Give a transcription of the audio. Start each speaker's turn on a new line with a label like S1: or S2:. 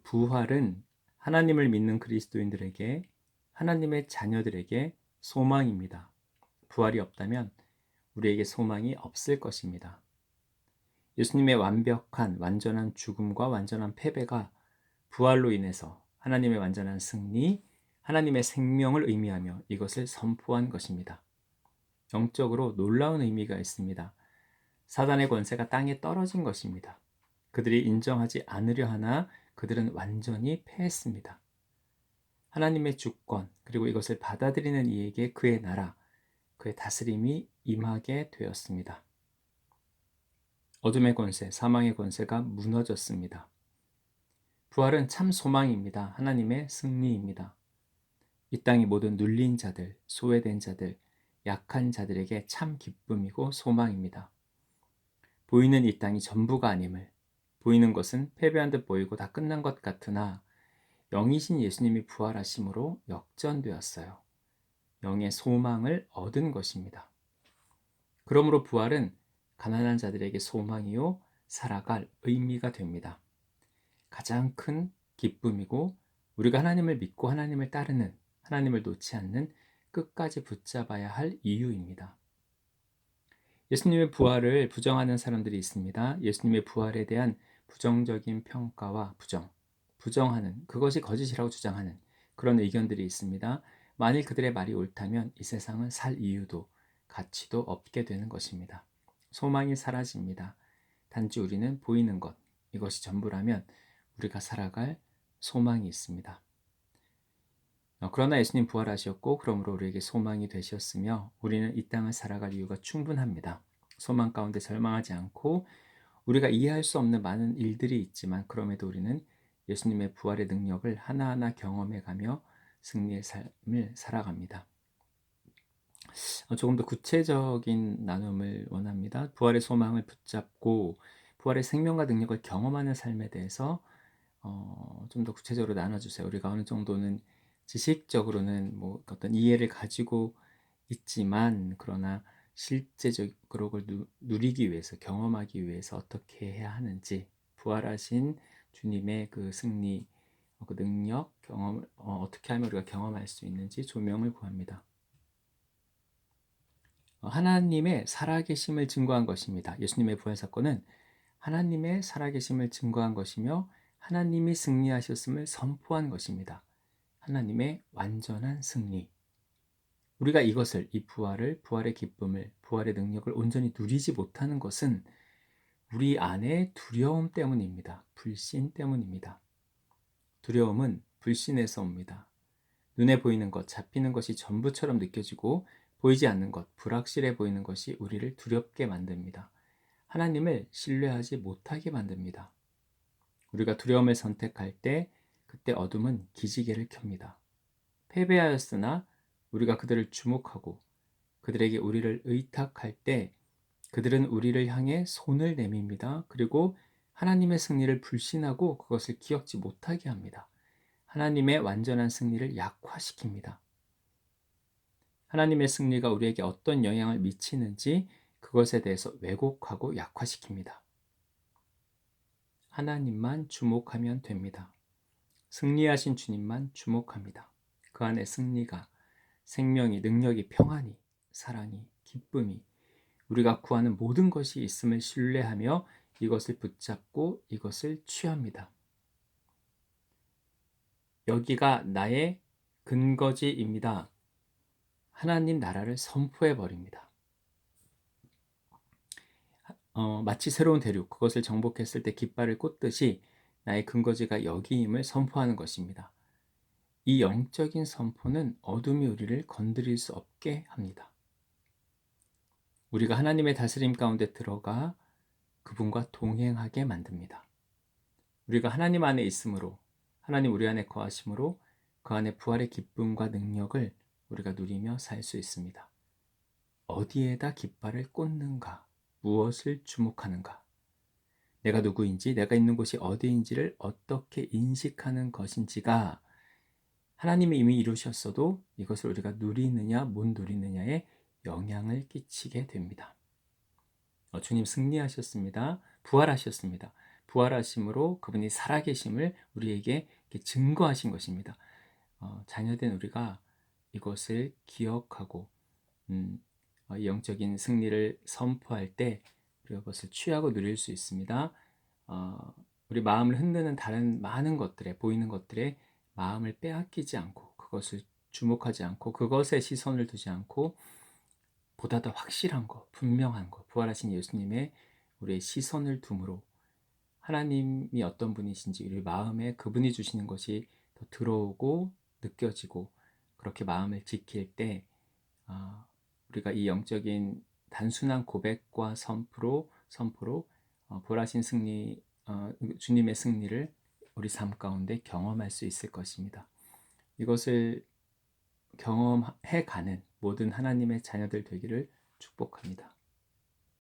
S1: 부활은 하나님을 믿는 그리스도인들에게, 하나님의 자녀들에게 소망입니다. 부활이 없다면 우리에게 소망이 없을 것입니다. 예수님의 완벽한, 완전한 죽음과 완전한 패배가 부활로 인해서 하나님의 완전한 승리, 하나님의 생명을 의미하며 이것을 선포한 것입니다. 영적으로 놀라운 의미가 있습니다. 사단의 권세가 땅에 떨어진 것입니다. 그들이 인정하지 않으려 하나 그들은 완전히 패했습니다. 하나님의 주권, 그리고 이것을 받아들이는 이에게 그의 나라, 그의 다스림이 임하게 되었습니다. 어둠의 권세, 사망의 권세가 무너졌습니다. 부활은 참 소망입니다. 하나님의 승리입니다. 이 땅의 모든 눌린 자들, 소외된 자들, 약한 자들에게 참 기쁨이고 소망입니다. 보이는 이 땅이 전부가 아님을, 보이는 것은 패배한 듯 보이고 다 끝난 것 같으나 영이신 예수님이 부활하심으로 역전되었어요. 영의 소망을 얻은 것입니다. 그러므로 부활은 가난한 자들에게 소망이요 살아갈 의미가 됩니다. 가장 큰 기쁨이고 우리가 하나님을 믿고 하나님을 따르는, 하나님을 놓지 않는 끝까지 붙잡아야 할 이유입니다. 예수님의 부활을 부정하는 사람들이 있습니다. 예수님의 부활에 대한 부정적인 평가와 부정하는, 그것이 거짓이라고 주장하는 그런 의견들이 있습니다. 만일 그들의 말이 옳다면 이 세상은 살 이유도 가치도 없게 되는 것입니다. 소망이 사라집니다. 단지 우리는 보이는 것, 이것이 전부라면 우리가 살아갈 소망이 있습니다. 그러나 예수님 부활하셨고 그러므로 우리에게 소망이 되셨으며 우리는 이 땅을 살아갈 이유가 충분합니다. 소망 가운데 절망하지 않고 우리가 이해할 수 없는 많은 일들이 있지만 그럼에도 우리는 예수님의 부활의 능력을 하나하나 경험해가며 승리의 삶을 살아갑니다. 조금 더 구체적인 나눔을 원합니다. 부활의 소망을 붙잡고 부활의 생명과 능력을 경험하는 삶에 대해서 좀 더 구체적으로 나눠주세요. 우리가 어느 정도는 지식적으로는 뭐 어떤 이해를 가지고 있지만 그러나 실제적으로 그걸 누리기 위해서, 경험하기 위해서 어떻게 해야 하는지, 부활하신 주님의 그 승리, 그 능력, 경험을 어떻게 하면 우리가 경험할 수 있는지 조명을 구합니다. 하나님의 살아계심을 증거한 것입니다. 예수님의 부활 사건은 하나님의 살아계심을 증거한 것이며 하나님이 승리하셨음을 선포한 것입니다. 하나님의 완전한 승리. 우리가 이것을, 이 부활을, 부활의 기쁨을, 부활의 능력을 온전히 누리지 못하는 것은 우리 안에 두려움 때문입니다. 불신 때문입니다. 두려움은 불신에서 옵니다. 눈에 보이는 것, 잡히는 것이 전부처럼 느껴지고 보이지 않는 것, 불확실해 보이는 것이 우리를 두렵게 만듭니다. 하나님을 신뢰하지 못하게 만듭니다. 우리가 두려움을 선택할 때 그때 어둠은 기지개를 켭니다. 패배하였으나 우리가 그들을 주목하고 그들에게 우리를 의탁할 때 그들은 우리를 향해 손을 내밉니다. 그리고 하나님의 승리를 불신하고 그것을 기억지 못하게 합니다. 하나님의 완전한 승리를 약화시킵니다. 하나님의 승리가 우리에게 어떤 영향을 미치는지 그것에 대해서 왜곡하고 약화시킵니다. 하나님만 주목하면 됩니다. 승리하신 주님만 주목합니다. 그 안에 승리가, 생명이, 능력이, 평안이, 사랑이, 기쁨이, 우리가 구하는 모든 것이 있음을 신뢰하며 이것을 붙잡고 이것을 취합니다. 여기가 나의 근거지입니다. 하나님 나라를 선포해 버립니다. 마치 새로운 대륙, 그것을 정복했을 때 깃발을 꽂듯이 나의 근거지가 여기임을 선포하는 것입니다. 이 영적인 선포는 어둠이 우리를 건드릴 수 없게 합니다. 우리가 하나님의 다스림 가운데 들어가 그분과 동행하게 만듭니다. 우리가 하나님 안에 있으므로, 하나님 우리 안에 거하심으로 그 안에 부활의 기쁨과 능력을 우리가 누리며 살 수 있습니다. 어디에다 깃발을 꽂는가? 무엇을 주목하는가? 내가 누구인지, 내가 있는 곳이 어디인지를 어떻게 인식하는 것인지가 하나님이 이미 이루셨어도 이것을 우리가 누리느냐 못 누리느냐에 영향을 끼치게 됩니다. 주님 승리하셨습니다. 부활하셨습니다. 부활하심으로 그분이 살아계심을 우리에게 이렇게 증거하신 것입니다. 자녀된 우리가 이것을 기억하고 음, 이 영적인 승리를 선포할 때 우리가 그것을 취하고 누릴 수 있습니다. 어, 우리 마음을 흔드는 다른 많은 것들에 보이는 것들에 마음을 빼앗기지 않고 그것을 주목하지 않고 그것에 시선을 두지 않고 보다 더 확실한 것, 분명한 것, 부활하신 예수님의 우리의 시선을 둠으로 하나님이 어떤 분이신지 우리 마음에 그분이 주시는 것이 더 들어오고 느껴지고 그렇게 마음을 지킬 때 아, 우리가 이 영적인 단순한 고백과 선포로 부활하신 승리, 주님의 승리를 우리 삶 가운데 경험할 수 있을 것입니다. 이것을 경험해 가는 모든 하나님의 자녀들 되기를 축복합니다.